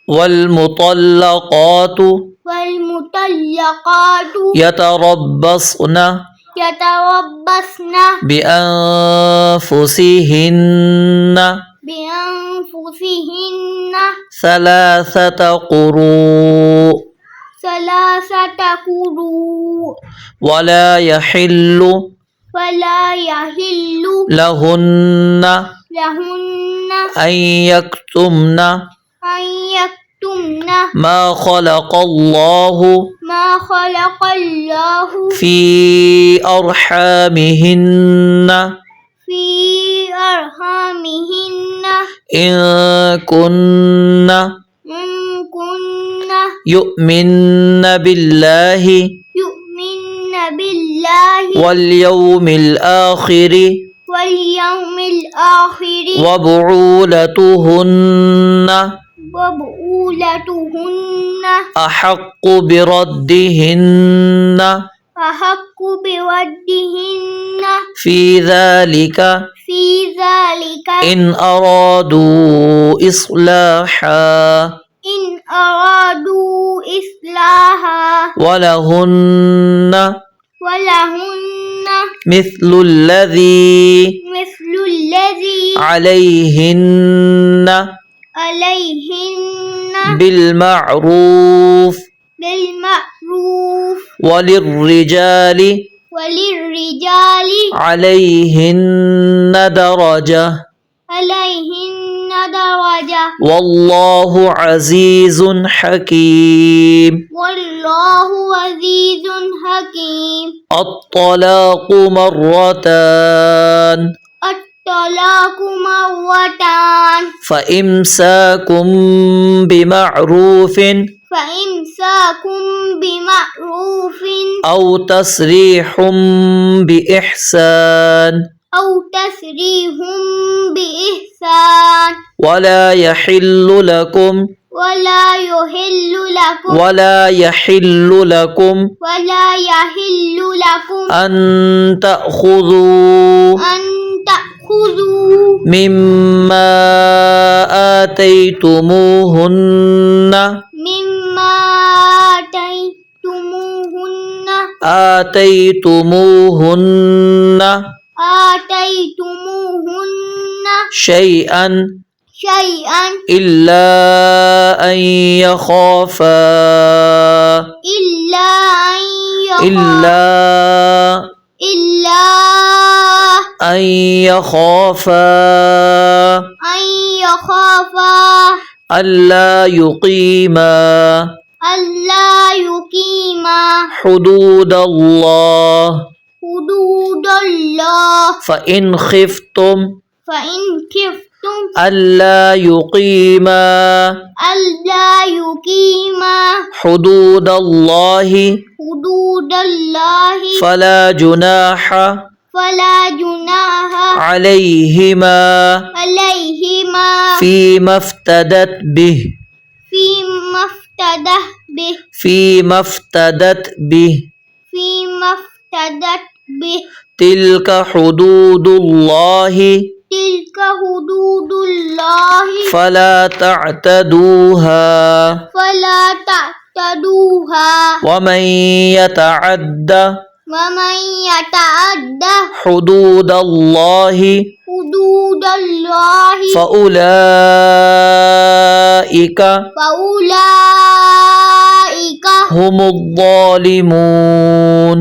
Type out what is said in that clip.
والمطلقات يتربصن بأنفسهن ثلاثة قروء ولا يحل لهن أن يكتمن ما خلق الله في أرحامهن إن كن يؤمن بالله واليوم الآخر وبعولتهن أحق بردهن في ذلك إن أرادوا إصلاحا ولهن مثل الذي عليهن بالمعروف وللرجال عليهن درجة والله عزيز حكيم الطلاق مرتان فإمساكم بمعروف أو تسريح بإحسان ولا يحل لكم أن تأخذوا مما آتيتموهن شيئا إلا أن يخافا ألا يقيما حدود الله فإن خفتم ألا يقيما حدود الله فلا جناح عليهما فيما افتدت به تلك حدود الله فلا تعتدوها ومن يتعد حدود الله فأولئك هم الظالمون